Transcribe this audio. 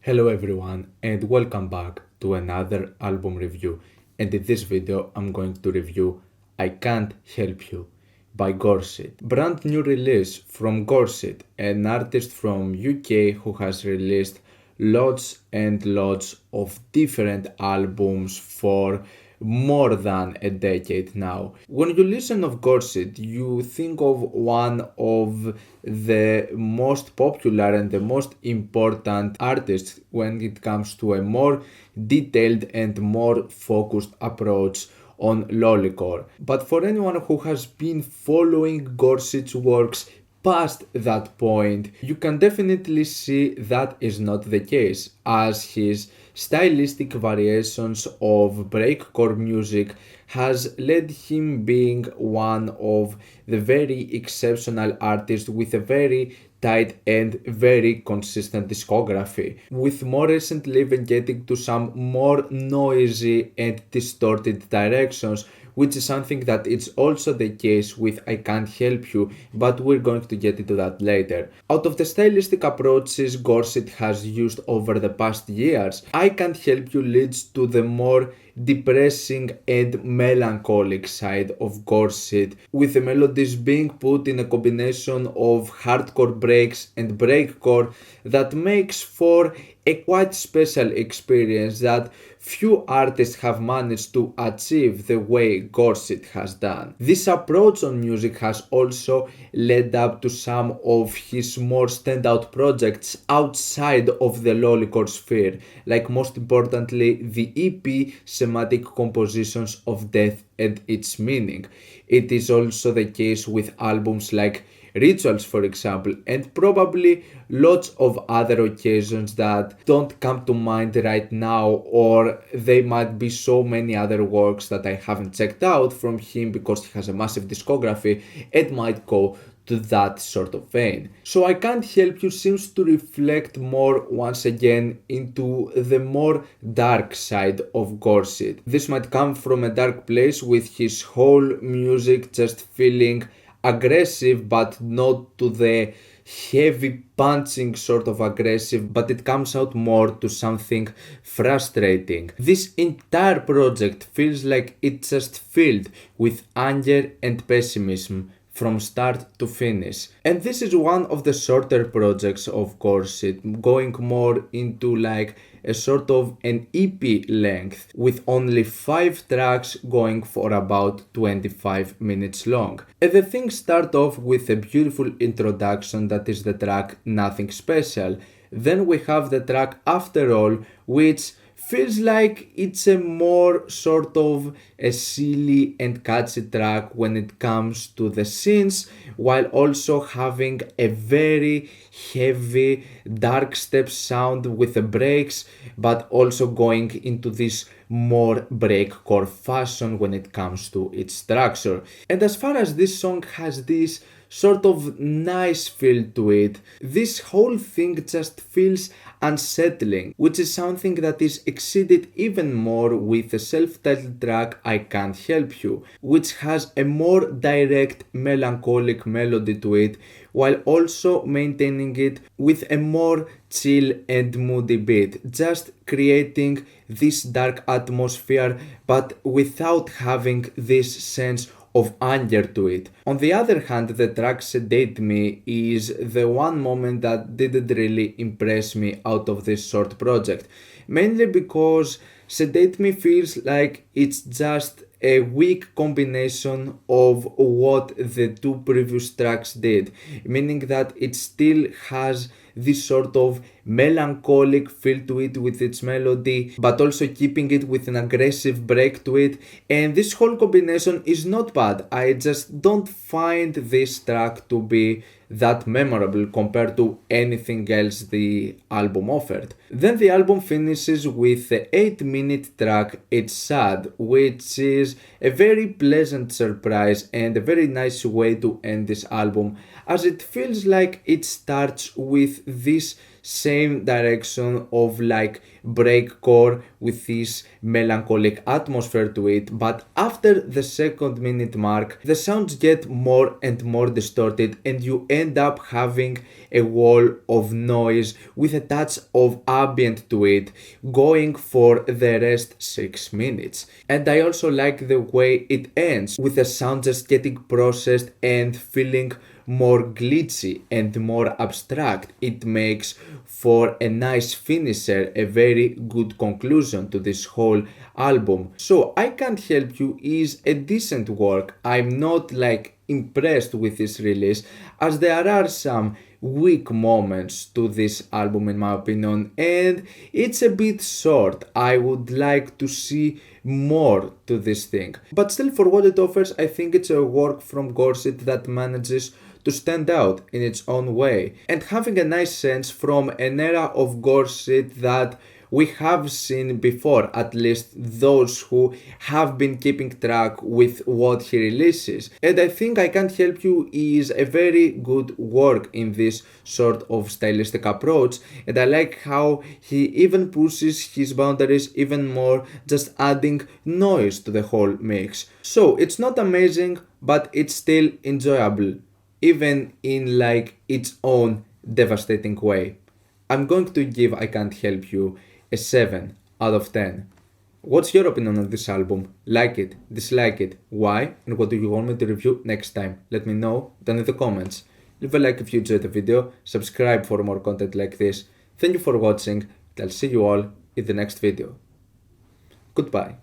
Hello everyone and welcome back to another album review, and in this video I'm going to review I Can't Help You by Goreshit. Brand new release from Goreshit, an artist from UK who has released lots and lots of different albums for more than a decade now. When you listen of Goreshit, you think of one of the most popular and the most important artists when it comes to a more detailed and more focused approach on lollycore. But for anyone who has been following Gorshit's works past that point, you can definitely see that is not the case, as his stylistic variations of breakcore music has led him being one of the very exceptional artists with a very tight and very consistent discography, with more recently even getting to some more noisy and distorted directions, which is something that is also the case with I Can't Help You, but we're going to get into that later. Out of the stylistic approaches Goreshit has used over the past years, I Can't Help You leads to the more depressing and melancholic side of Goreshit, with the melodies being put in a combination of hardcore breaks and breakcore that makes for a quite special experience that few artists have managed to achieve the way Goreshit has done. This approach on music has also led up to some of his more standout projects outside of the lollycore sphere, like most importantly the EP Semantic Compositions of Death and Its Meaning. It is also the case with albums like Rituals, for example, and probably lots of other occasions that don't come to mind right now, or they might be so many other works that I haven't checked out from him because he has a massive discography and might go to that sort of vein. So I Can't Help You seems to reflect more once again into the more dark side of Goreshit. This might come from a dark place with his whole music just feeling aggressive, but not to the heavy punching sort of aggressive, but it comes out more to something frustrating. This entire project feels like it's just filled with anger and pessimism from start to finish. And this is one of the shorter projects of Goreshit, going more into like a sort of an EP length with only 5 tracks going for about 25 minutes long. And the things start off with a beautiful introduction that is the track Nothing Special. Then we have the track After All, which feels like it's a more sort of a silly and catchy track when it comes to the synths, while also having a very heavy dark step sound with the breaks, but also going into this more breakcore fashion when it comes to its structure. And as far as this song has this sort of nice feel to it, this whole thing just feels unsettling, which is something that is exceeded even more with the self-titled track I Can't Help You, which has a more direct melancholic melody to it, while also maintaining it with a more chill and moody beat, just creating this dark atmosphere but without having this sense of anger to it. On the other hand, the track Sedate Me is the one moment that didn't really impress me out of this short project, mainly because Sedate Me feels like it's just a weak combination of what the two previous tracks did, meaning that it still has this sort of melancholic feel to it with its melody, but also keeping it with an aggressive break to it. And this whole combination is not bad. I just don't find this track to be that memorable compared to anything else the album offered. Then the album finishes with the 8-minute track It's Sad, which is a very pleasant surprise and a very nice way to end this album, as it feels like it starts with this same direction of like breakcore with this melancholic atmosphere to it, but after the second minute mark the sounds get more and more distorted and you end up having a wall of noise with a touch of ambient to it, going for the rest 6 minutes. And I also like the way it ends, with the sound just getting processed and feeling more glitchy and more abstract. It makes for a nice finisher, a very good conclusion to this whole album. So I Can't Help You is a decent work. I'm not like impressed with this release, as there are some weak moments to this album in my opinion, and it's a bit short. I would like to see more to this thing, but still, for what it offers, I think it's a work from Goreshit that manages to stand out in its own way, and having a nice sense from an era of Goreshit that we have seen before, at least those who have been keeping track with what he releases. And I think I Can't Help You is a very good work in this sort of stylistic approach, and I like how he even pushes his boundaries even more, just adding noise to the whole mix. So it's not amazing, but it's still enjoyable, even in like its own devastating way. I'm going to give I Can't Help You a 7 out of 10. What's your opinion on this album? Like it, dislike it, why, and what do you want me to review next time? Let me know down in the comments. Leave a like if you enjoyed the video, subscribe for more content like this. Thank you for watching, and I'll see you all in the next video. Goodbye.